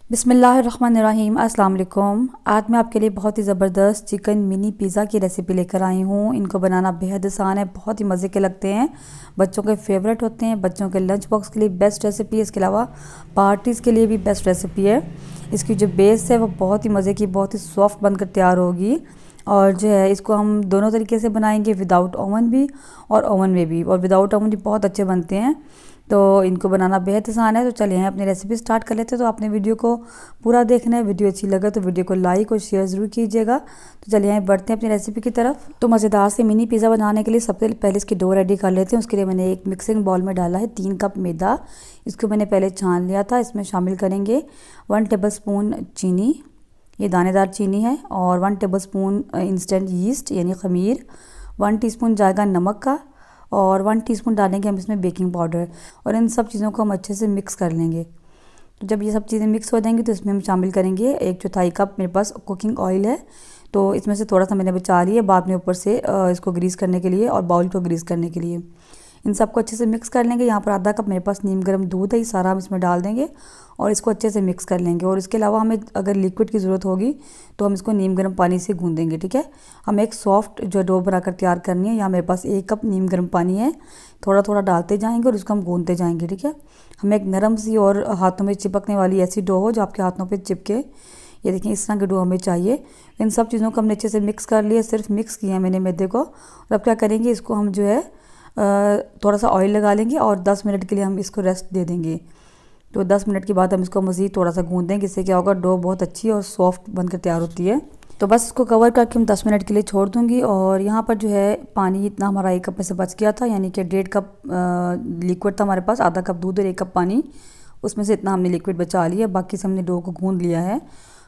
बिस्मिल्लाहिर्रहमानिर्रहीम। अस्सलाम वालेकुम। आज मैं आपके लिए बहुत ही ज़बरदस्त चिकन मिनी पिज़्ज़ा की रेसिपी लेकर आई हूँ। इनको बनाना बेहद आसान है, बहुत ही मज़े के लगते हैं, बच्चों के फेवरेट होते हैं। बच्चों के लंच बॉक्स के लिए बेस्ट रेसिपी है, इसके अलावा पार्टीज़ के लिए भी बेस्ट रेसिपी है। इसकी जो बेस है वो बहुत ही मज़े की, बहुत ही सॉफ्ट बनकर तैयार होगी। और जो है इसको हम दोनों तरीके से बनाएंगे, विदाउट ओवन भी और ओवन में भी। और विदाउट ओवन भी बहुत अच्छे बनते हैं, तो इनको बनाना बेहद आसान है। तो चलिए हैं अपनी रेसिपी स्टार्ट कर लेते हैं। तो आपने वीडियो को पूरा देखना है, वीडियो अच्छी लगे तो वीडियो को लाइक और शेयर ज़रूर कीजिएगा। तो चलिए हैं बढ़ते हैं अपनी रेसिपी की तरफ। तो मज़ेदार से मिनी पिज़्ज़ा बनाने के लिए सबसे पहले इसकी डो रेडी कर लेते हैं। उसके लिए मैंने एक मिक्सिंग बाउल में डाला है 3 कप मैदा। इसको मैंने पहले छान लिया था। इसमें शामिल करेंगे 1 टेबल स्पून चीनी, ये दानेदार चीनी है, और 1 टेबल स्पून इंस्टेंट यीस्ट यानी खमीर, 1 टीस्पून जाएगा नमक का, और 1 टीस्पून डालेंगे हम इसमें बेकिंग पाउडर। और इन सब चीज़ों को हम अच्छे से मिक्स कर लेंगे। तो जब ये सब चीज़ें मिक्स हो जाएंगी तो इसमें हम शामिल करेंगे 1/4 कप मेरे पास कुकिंग ऑयल है। तो इसमें से थोड़ा सा मैंने बचा लिया बाद में ऊपर से इसको ग्रीस करने के लिए और बाउल को ग्रीस करने के लिए। इन सबको अच्छे से मिक्स कर लेंगे। यहाँ पर आधा कप मेरे पास नीम गर्म दूध है, ये सारा हम इसमें डाल देंगे और इसको अच्छे से मिक्स कर लेंगे। और इसके अलावा हमें अगर लिक्विड की ज़रूरत होगी तो हम इसको नीम गर्म पानी से गूँधेंगे, ठीक है। हमें एक सॉफ्ट जो डो बनाकर तैयार करनी है। यहाँ मेरे पास 1 कप नीम गर्म पानी है, थोड़ा थोड़ा डालते जाएंगे और इसको हम गूँधते जाएंगे, ठीक है। हमें एक नरम सी और हाथों में चिपकने वाली ऐसी डो हो जो आपके हाथों पर चिपके। ये देखिए इस तरह की डो हमें चाहिए। इन सब चीज़ों को हमने अच्छे से मिक्स कर लिया, सिर्फ मिक्स किया मैंने मैदे को। और अब क्या करेंगे, इसको हम जो है थोड़ा सा ऑयल लगा लेंगे और 10 मिनट के लिए हम इसको रेस्ट दे देंगे। तो 10 मिनट के बाद हम इसको मज़ीद थोड़ा सा गूँध देंगे। इससे क्या होगा, डो बहुत अच्छी और सॉफ्ट बनकर तैयार होती है। तो बस इसको कवर करके हम 10 मिनट के लिए छोड़ दूँगी। और यहाँ पर जो है पानी इतना हमारा 1 कप में से बच गया था, यानी कि 1.5 कप लिक्विड था हमारे पास, आधा कप दूध और 1 कप पानी, उसमें से इतना हमने लिक्विड बचा लिया। बाकी से हमने डो को गूँध लिया है।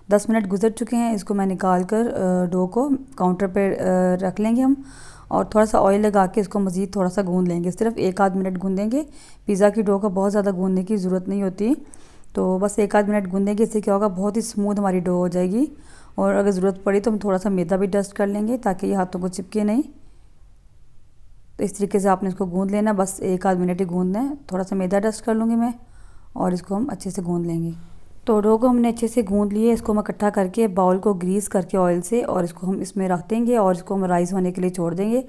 10 मिनट गुजर चुके हैं। इसको मैं निकाल कर डो को काउंटर पर रख लेंगे हम, और थोड़ा सा ऑयल लगा के इसको मज़ीद थोड़ा सा गूँध लेंगे। सिर्फ 1 आध मिनट गूँधेंगे। पिज़्ज़ा की डो का बहुत ज़्यादा गूँधने की ज़रूरत नहीं होती, तो बस 1 आध मिनट गूँधेंगे। इससे क्या होगा, बहुत ही स्मूथ हमारी डो हो जाएगी। और अगर ज़रूरत पड़ी तो हम थोड़ा सा मैदा भी डस्ट कर लेंगे ताकि ये हाथों को चिपके नहीं। तो इस तरीके से आपने इसको गूँध लेना, बस 1 आध मिनट ही गूँधना है। थोड़ा सा मैदा डस्ट कर लूँगी मैं और इसको हम अच्छे से गूँध लेंगे। तो डो को हमने अच्छे से गूँध लिए। इसको हम इकट्ठा करके बाउल को ग्रीस करके ऑयल से, और इसको हम इसमें रख देंगे और इसको हम राइस होने के लिए छोड़ देंगे।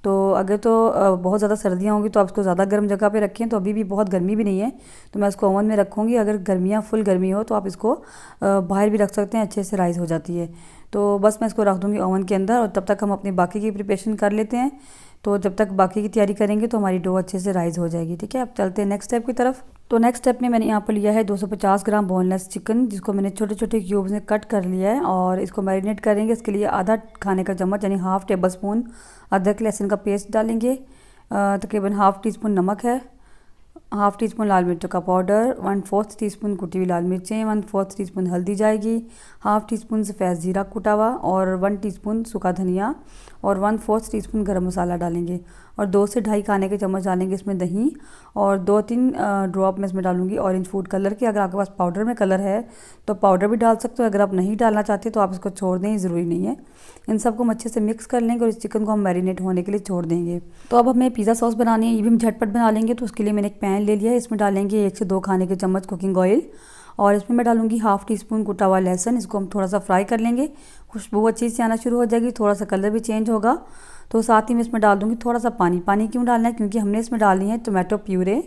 तो अगर तो बहुत ज़्यादा सर्दियाँ होंगी तो आप इसको ज़्यादा गर्म जगह पे रखें। तो अभी भी बहुत गर्मी भी नहीं है तो मैं इसको ओवन में रखूँगी। अगर गर्मियाँ फुल गर्मी हो तो आप इसको बाहर भी रख सकते हैं, अच्छे से राइस हो जाती है। तो बस मैं इसको रख दूँगी ओवन के अंदर, और तब तक हम अपनी बाकी की प्रिपरेशन कर लेते हैं। तो जब तक बाकी की तैयारी करेंगे तो हमारी डो अच्छे से राइस हो जाएगी, ठीक है। अब चलते हैं नेक्स्ट स्टेप की तरफ। तो नेक्स्ट स्टेप में मैंने यहाँ पर लिया है 250 ग्राम बोनलेस चिकन, जिसको मैंने छोटे छोटे क्यूब्स में कट कर लिया है, और इसको मैरिनेट करेंगे। इसके लिए आधा खाने का चम्मच यानी हाफ़ टेबल स्पून अदरक लहसुन का पेस्ट डालेंगे। तकरीबन हाफ़ टी स्पून नमक है, हाफ़ टी स्पून लाल मिर्चों का पाउडर, 1/4 टीस्पून कुटी हुई लाल मिर्चें, 1/4 टीस्पून हल्दी जाएगी, हाफ़ टी स्पून सफ़ेद ज़ीरा कुटा हुआ, और 1 टीस्पून सूखा धनिया, और 1/4 टीस्पून गरम मसाला डालेंगे। और 2 से ढाई खाने के चम्मच डालेंगे इसमें दही, और 2-3 ड्रॉप में इसमें डालूंगी ऑरेंज फूड कलर के। अगर आपके पास पाउडर में कलर है तो पाउडर भी डाल सकते हो, अगर आप नहीं डालना चाहते तो आप इसको छोड़ दें, ज़रूरी नहीं है। इन सबको हम अच्छे से मिक्स कर लेंगे और इस चिकन को हम मैरिनेट होने के लिए छोड़ देंगे। तो अब हमें पिज़्ज़ा सॉस बनानी है, ये भी हम झटपट बना लेंगे। तो उसके लिए मैंने एक पैन ले लिया है, इसमें डालेंगे 1 से 2 खाने के चम्मच कुकिंग ऑयल, और इसमें मैं डालूंगी हाफ़ टी स्पून कुटा हुआ लहसुन। इसको हम थोड़ा सा फ्राई कर लेंगे, खुशबू अच्छी से आना शुरू हो जाएगी, थोड़ा सा कलर भी चेंज होगा। तो साथ ही मैं इसमें डाल दूंगी थोड़ा सा पानी। पानी क्यों डालना है, क्योंकि हमने इसमें डालनी है टोमेटो प्यूरे,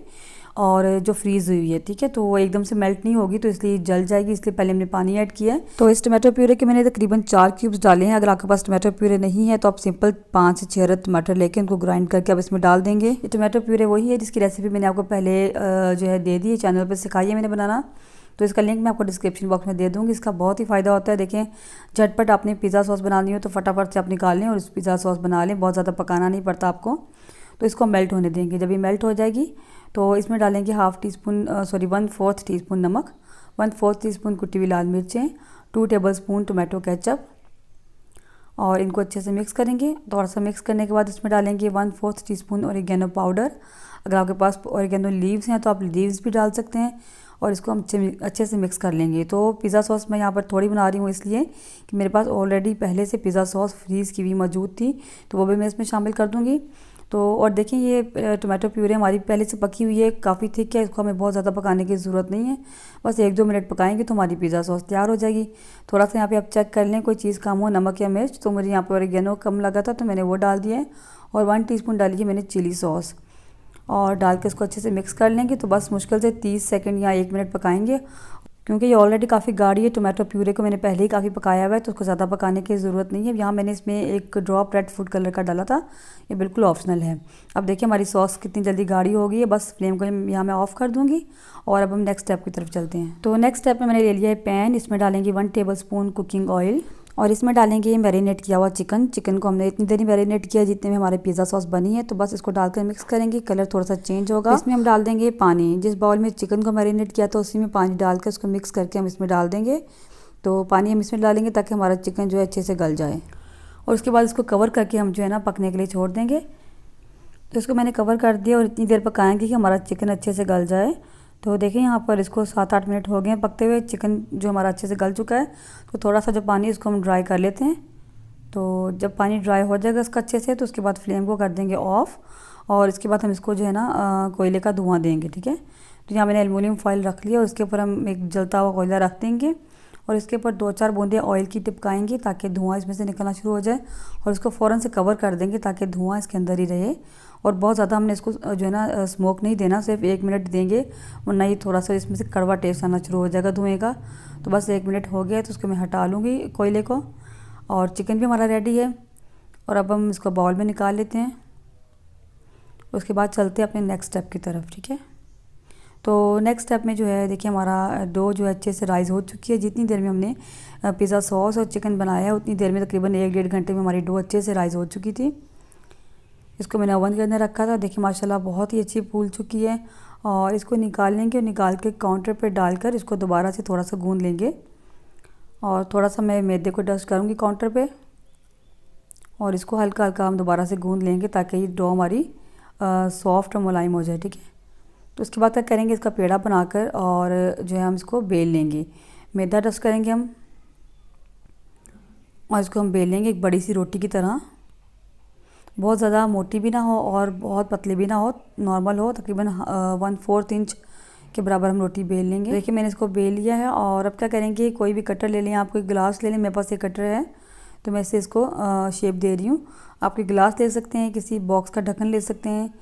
और जो फ्रीज़ हुई है, ठीक है। तो वो एकदम से मेल्ट नहीं होगी तो इसलिए जल जाएगी, इसलिए पहले हमने पानी ऐड किया है। तो इस टोमेटो प्यूरे के मैंने तकरीबन 4 क्यूब्स डाले हैं। अगर आपके पास टोमेटो प्यूरे नहीं है तो आप सिंपल 5 से 6 टमाटर लेके उनको ग्राइंड करके आप इसमें डाल देंगे। ये टोमेटो प्यूरे वही है जिसकी रेसिपी मैंने आपको पहले जो है दे दी है, चैनल पर सिखाई है मैंने बनाना। तो इसका लिंक मैं आपको डिस्क्रिप्शन बॉक्स में दे दूँगी। इसका बहुत ही फ़ायदा होता है। देखें, झटपट आपने पिज़्ज़ा सॉस बनानी हो तो फटाफट से आप निकाल लें और इस पिज़्ज़ा सॉस बना लें, बहुत ज़्यादा पकाना नहीं पड़ता आपको। तो इसको मेल्ट होने देंगे। जब ये मेल्ट हो जाएगी तो इसमें डालेंगे 1/4 टीस्पून नमक, 1/4 टीस्पून कुटी हुई लाल मिर्चें, 2 टेबल स्पून टोमेटो केचप, और इनको अच्छे से मिक्स करेंगे। थोड़ा सा मिक्स करने के बाद इसमें डालेंगे 1/4 टीस्पून ओरिगेनो पाउडर। अगर आपके पास ओरिगेनो लीव्स हैं तो आप लीव्स भी डाल सकते हैं, और इसको हम अच्छे से मिक्स कर लेंगे। तो पिज़्ज़ा सॉस मैं यहाँ पर थोड़ी बना रही हूँ इसलिए कि मेरे पास ऑलरेडी पहले से पिज़्ज़ा सॉस फ्रीज़ की हुई मौजूद थी, तो वो भी मैं इसमें शामिल कर दूँगी। तो और देखिए ये टोमेटो प्यूरी हमारी पहले से पकी हुई है, काफ़ी थिक है, इसको हमें बहुत ज़्यादा पकाने की ज़रूरत नहीं है। बस 1-2 मिनट पकाएंगे तो हमारी पिज़्ज़ा सॉस तैयार हो जाएगी। थोड़ा सा यहाँ पे आप चेक कर लें कोई चीज़ कम हो, नमक या मिर्च, तो मुझे यहाँ पर ऑरिगेनो कम लगा था तो मैंने वो डाल दिया है। और 1 टीस्पून डाली है मैंने चिली सॉस, और डाल के इसको अच्छे से मिक्स कर लेंगे। तो बस मुश्किल से 30 सेकंड या 1 मिनट पकाएंगे, क्योंकि ये ऑलरेडी काफ़ी गाढ़ी है। टोमेटो प्यूरे को मैंने पहले ही काफ़ी पकाया हुआ है, तो उसको ज़्यादा पकाने की ज़रूरत नहीं है। यहाँ मैंने इसमें एक ड्रॉप रेड फूड कलर का डाला था, ये बिल्कुल ऑप्शनल है। अब देखिए हमारी सॉस कितनी जल्दी गाढ़ी हो गई है। बस फ्लेम को यहाँ मैं ऑफ़ कर दूँगी और अब हम नेक्स्ट स्टेप की तरफ चलते हैं। तो नेक्स्ट स्टेप में मैंने ले लिया है पैन, इसमें डालेंगे 1 टेबल स्पून कुकिंग ऑयल, और इसमें डालेंगे मैरिनेट किया हुआ चिकन को हमने इतनी देर मैरिनेट किया जितने में हमारे पिज़्ज़ा सॉस बनी है। तो बस इसको डालकर मिक्स करेंगे, कलर थोड़ा सा चेंज होगा। इसमें हम डाल देंगे पानी, जिस बाउल में चिकन को मैरिनेट किया था उसी में पानी डालकर इसको मिक्स करके हम इसमें डाल देंगे। तो पानी हम इसमें डालेंगे ताकि हमारा चिकन जो है अच्छे से गल जाए, और उसके बाद इसको कवर करके हम जो है ना पकने के लिए छोड़ देंगे। तो इसको मैंने कवर कर दिया और इतनी देर पकाएंगे कि हमारा चिकन अच्छे से गल जाए। तो देखिए यहाँ पर इसको 7-8 मिनट हो गए हैं पकते हुए, चिकन जो हमारा अच्छे से गल चुका है। तो थोड़ा सा जो पानी इसको हम ड्राई कर लेते हैं। तो जब पानी ड्राई हो जाएगा इसका अच्छे से, तो उसके बाद फ्लेम को कर देंगे ऑफ़, और इसके बाद हम इसको जो है ना कोयले का धुआं देंगे, ठीक है। तो यहाँ मैंने एल्युमिनियम फॉइल रख लिया और उसके ऊपर हम एक जलता हुआ कोयला रख देंगे, और इसके ऊपर 2-4 बूंदे ऑयल की टिपकाएंगे ताकि धुआं इसमें से निकलना शुरू हो जाए, और इसको फ़ौरन से कवर कर देंगे ताकि धुआं इसके अंदर ही रहे। और बहुत ज़्यादा हमने इसको जो है ना स्मोक नहीं देना, सिर्फ 1 मिनट देंगे, वरना ये थोड़ा सा इसमें से कड़वा टेस्ट आना शुरू हो जाएगा धुएँ का। तो बस 1 मिनट हो गया तो उसको मैं हटा लूँगी कोयले को, और चिकन भी हमारा रेडी है। और अब हम इसको बाउल में निकाल लेते हैं, उसके बाद चलते हैं अपने नेक्स्ट स्टेप की तरफ, ठीक है। तो नेक्स्ट स्टेप में जो है देखिए हमारा डो जो है अच्छे से राइज़ हो चुकी है। जितनी देर में हमने पिज़्ज़ा सॉस और चिकन बनाया है उतनी देर में तकरीबन 1-1.5 घंटे में हमारी डो अच्छे से राइज़ हो चुकी थी। इसको मैंने ओवन के अंदर रखा था, देखिए माशाल्लाह बहुत ही अच्छी फूल चुकी है। और इसको निकाल लेंगे, और निकाल के काउंटर पर डालकर इसको दोबारा से थोड़ा सा गूँध लेंगे, और थोड़ा सा मैं मैदे को डस्ट करूँगी काउंटर पे, और इसको हल्का हल्का हम दोबारा से गूँध लेंगे ताकि ये डो हमारी सॉफ्ट और मुलायम हो जाए, ठीक है। तो उसके बाद क्या करेंगे, इसका पेड़ा बनाकर और जो है हम इसको बेल लेंगे। मैदा डस्ट करेंगे हम, और इसको हम बेल लेंगे एक बड़ी सी रोटी की तरह। बहुत ज़्यादा मोटी भी ना हो और बहुत पतली भी ना हो, नॉर्मल हो, तकरीबन 1/4 इंच के बराबर हम रोटी बेल लेंगे। देखिए मैंने इसको बेल लिया है। और अब क्या करेंगे, कोई भी कटर ले लें, आप कोई गिलास ले लें, मेरे पास ये कटर है तो मैं इससे इसको शेप दे रही हूँ। आप कोई गिलास ले सकते हैं, किसी बॉक्स का ढक्कन ले सकते हैं,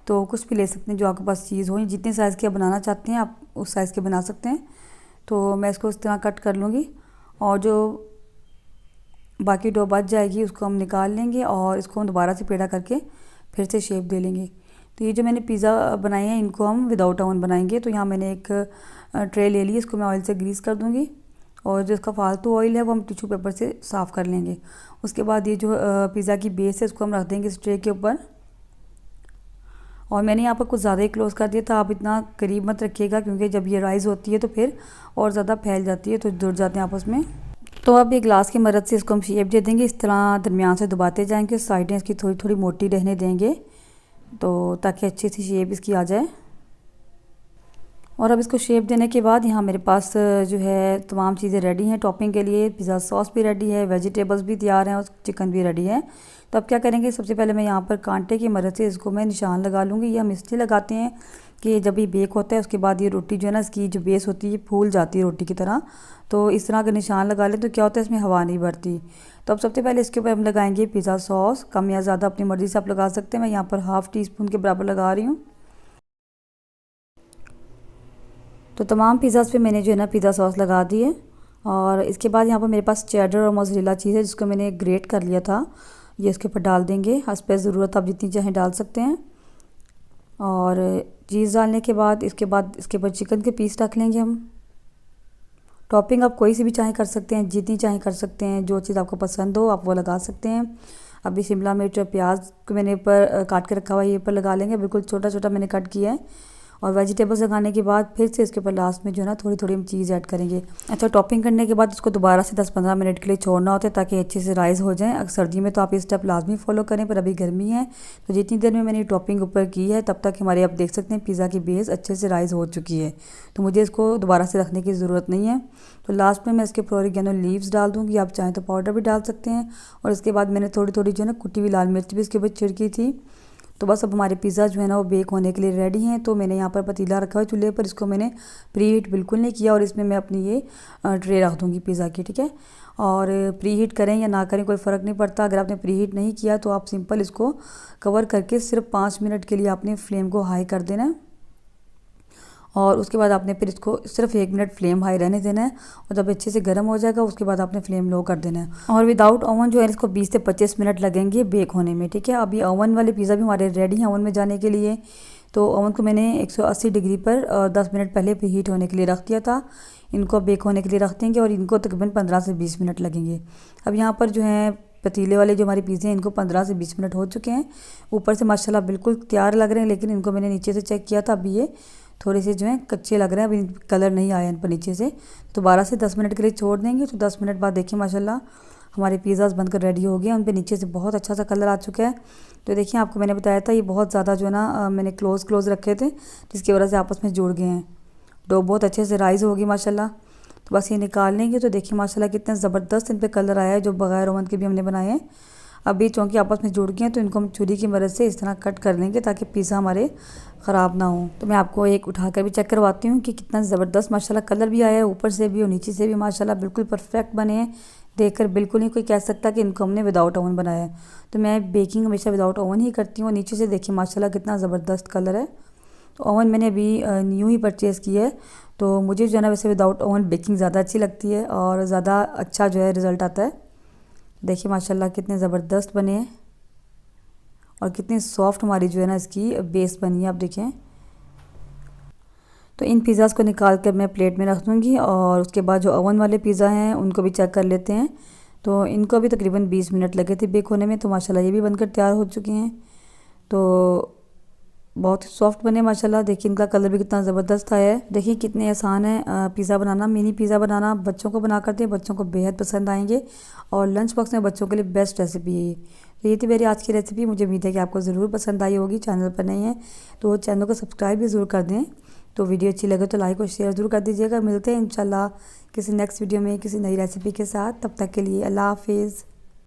तो कुछ भी ले सकते हैं जो आपके पास चीज़ हो। जितने साइज़ की आप बनाना चाहते हैं आप उस साइज़ के बना सकते हैं। तो मैं इसको इस तरह कट कर लूँगी, और जो बाकी डो बच जाएगी उसको हम निकाल लेंगे, और इसको हम दोबारा से पेड़ा करके फिर से शेप दे लेंगे। तो ये जो मैंने पिज़्ज़ा बनाए हैं इनको हम विदाउट ओवन बनाएंगे। तो यहाँ मैंने एक ट्रे ले ली, इसको मैं ऑयल से ग्रीस कर दूँगी, और जो इसका फालतू ऑयल है वो हम टिश्यू पेपर से साफ़ कर लेंगे। उसके बाद ये जो पिज़्ज़ा की बेस है इसको हम रख देंगे इस ट्रे के ऊपर। और मैंने यहाँ पर कुछ ज़्यादा ही क्लोज़ कर दिया था, आप इतना करीब मत रखिएगा क्योंकि जब ये राइज़ होती है तो फिर और ज़्यादा फैल जाती है, तो जुड़ जाते हैं आपस में। तो अब ये ग्लास की मदद से इसको हम शेप दे देंगे, इस तरह दरमियान से दबाते जाएंगे, साइडें इसकी थोड़ी थोड़ी मोटी रहने देंगे, तो ताकि अच्छी सी शेप इसकी आ जाए। और अब इसको शेप देने के बाद यहाँ मेरे पास जो है तमाम चीज़ें रेडी हैं टॉपिंग के लिए। पिज़्ज़ा सॉस भी रेडी है, वेजिटेबल्स भी तैयार हैं, और चिकन भी रेडी है। तो अब क्या करेंगे, सबसे पहले मैं यहाँ पर कांटे की मदद से इसको मैं निशान लगा लूँगी। ये हम इसलिए लगाते हैं कि जब ये बेक होता है उसके बाद ये रोटी जो है ना इसकी जो बेस होती है फूल जाती है रोटी की तरह। तो इस तरह अगर निशान लगा लें तो क्या होता है इसमें हवा नहीं भरती। तो अब सबसे पहले इसके ऊपर हम लगाएंगे पिज़्ज़ा सॉस, कम या ज़्यादा अपनी मर्ज़ी से आप लगा सकते हैं। मैं यहाँ पर ½ टीस्पून के बराबर लगा रही हूँ। तो तमाम पिज़्ज़ाज़ पे मैंने जो है ना पिज़्ज़ा सॉस लगा दी है। और इसके बाद यहाँ पर मेरे पास चेडर और मोज़रेला चीज़ है जिसको मैंने ग्रेट कर लिया था, ये इसके ऊपर डाल देंगे। हंस पे ज़रूरत आप जितनी चाहें डाल सकते हैं। और चीज़ डालने के बाद इसके ऊपर चिकन के पीस रख लेंगे हम। टॉपिंग आप कोई सी भी चाहें कर सकते हैं, जितनी चाहें कर सकते हैं, जो चीज़ आपको पसंद हो आप वो लगा सकते हैं। अभी शिमला मिर्च और प्याज को मैंने ऊपर काट के रखा हुआ है, ये ऊपर लगा लेंगे, बिल्कुल छोटा छोटा मैंने कट किया है। और वेजिटेबल्स लगाने के बाद फिर से इसके ऊपर लास्ट में जो है ना थोड़ी थोड़ी हम चीज़ ऐड करेंगे। अच्छा, टॉपिंग करने के बाद इसको दोबारा से 10-15 मिनट के लिए छोड़ना होता है ताकि अच्छे से राइज़ हो जाएं। अगर सर्दी में तो आप ये स्टेप लाजमी फॉलो करें, पर अभी गर्मी है तो जितनी देर में मैंने टॉपिंग ऊपर की है तब तक हमारे आप देख सकते हैं पिज़्ज़ा की बेस अच्छे से राइज़ हो चुकी है। तो मुझे इसको दोबारा से रखने की ज़रूरत नहीं है। तो लास्ट में मैं इसके ऊपर ऑरिगेनो लीव्स डाल दूँगी, आप चाहें तो पाउडर भी डाल सकते हैं। और इसके बाद मैंने थोड़ी थोड़ी जो है ना कुटी हुई लाल मिर्च भी इसके ऊपर छिड़की थी। तो बस अब हमारे पिज़्ज़ा जो है ना वो बेक होने के लिए रेडी हैं। तो मैंने यहाँ पर पतीला रखा हुआ चूल्हे पर, इसको मैंने प्री हीट बिल्कुल नहीं किया और इसमें मैं अपनी ये ट्रे रख दूँगी पिज़्ज़ा की, ठीक है। और प्री हीट करें या ना करें कोई फ़र्क नहीं पड़ता। अगर आपने प्री हीट नहीं किया तो आप सिंपल इसको कवर करके सिर्फ 5 मिनट के लिए आपने फ्लेम को हाई कर देना है और उसके बाद आपने फिर इसको सिर्फ 1 मिनट फ्लेम हाई रहने देना है और जब अच्छे से गर्म हो जाएगा उसके बाद आपने फ्लेम लो कर देना है। और विदाउट ओवन जो है इसको 20 से 25 मिनट लगेंगे बेक होने में, ठीक है। अभी ओवन वाले पिज़्ज़ा भी हमारे रेडी हैं ओवन में जाने के लिए। तो ओवन को मैंने 180 डिग्री पर 10 मिनट पहले प्री हीट होने के लिए रख दिया था। इनको बेक होने के लिए रख देंगे और इनको तकरीबन 15 से 20 मिनट लगेंगे। अब यहाँ पर जो है पतीले वाले जो हमारे पिज़्ज़े हैं इनको 15 से 20 मिनट हो चुके हैं। ऊपर से माशाल्लाह बिल्कुल तैयार लग रहे हैं, लेकिन इनको मैंने नीचे से चेक किया था, अभी ये थोड़े से जो है कच्चे लग रहे हैं, अभी कलर नहीं आया इन पर नीचे से। तो 12 से 10 मिनट के लिए छोड़ देंगे। तो 10 मिनट बाद देखिए माशाल्लाह हमारे पिज़्ज़ाज़ बनकर रेडी हो गए हैं, उन पर नीचे से बहुत अच्छा सा कलर आ चुका है। तो देखिए आपको मैंने बताया था ये बहुत ज़्यादा जो है ना मैंने क्लोज़ रखे थे जिसकी वजह से आपस में जुड़ गए हैं। डो बहुत अच्छे से राइज़ होगी माशाल्लाह। तो बस ये निकाल लेंगे। तो देखिए माशाल्लाह कितना ज़बरदस्त इन पर कलर आया है जो बगैर ओवन के भी हमने बनाए हैं। अभी चूँकि आपस में जुड़ गए हैं तो इनको हम छुरी की मदद से इस तरह कट कर लेंगे ताकि पिज़्ज़ा हमारे ख़राब ना हो। तो मैं आपको एक उठाकर भी चेक करवाती हूँ कि कितना ज़बरदस्त माशाल्लाह कलर भी आया है, ऊपर से भी और नीचे से भी माशाल्लाह बिल्कुल परफेक्ट बने हैं। देखकर बिल्कुल नहीं कोई कह सकता कि इनको हमने विदाउट ओवन बनाया है। तो मैं बेकिंग हमेशा विदाउट ओवन ही करती हूँ। नीचे से देखिए माशाल्लाह कितना ज़बरदस्त कलर है। तो ओवन मैंने अभी न्यू ही परचेज़ किया है। तो मुझे जो है ना वैसे विदाउट ओवन बेकिंग ज़्यादा अच्छी लगती है और ज़्यादा अच्छा जो है रिज़ल्ट आता है। देखिए माशाल्लाह कितने ज़बरदस्त बने हैं और कितनी सॉफ्ट हमारी जो है ना इसकी बेस बनी है, आप देखें। तो इन पिज़्ज़ाज़ को निकाल कर मैं प्लेट में रख दूँगी और उसके बाद जो ओवन वाले पिज़्ज़ा हैं उनको भी चेक कर लेते हैं। तो इनको भी तकरीबन 20 मिनट लगे थे बेक होने में। तो माशाल्लाह ये भी बनकर तैयार हो चुके हैं। तो बहुत ही सॉफ्ट बने माशाल्लाह। देखिए इनका कलर भी कितना ज़बरदस्त आया है। देखिए कितने आसान है पिज़्ज़ा बनाना। मिनी पिज़्ज़ा बनाना बच्चों को बना करते हैं, बच्चों को बेहद पसंद आएंगे और लंच बॉक्स में बच्चों के लिए बेस्ट रेसिपी है ये। तो ये थी मेरी आज की रेसिपी। मुझे उम्मीद है कि आपको ज़रूर पसंद आई होगी। चैनल पर नहीं है तो चैनल को सब्सक्राइब भी ज़रूर कर दें। तो वीडियो अच्छी लगे तो लाइक और शेयर ज़रूर कर दीजिएगा। मिलते हैं इंशाल्लाह किसी नेक्स्ट वीडियो में किसी नई रेसिपी के साथ। तब तक के लिए अल्लाह हाफिज़।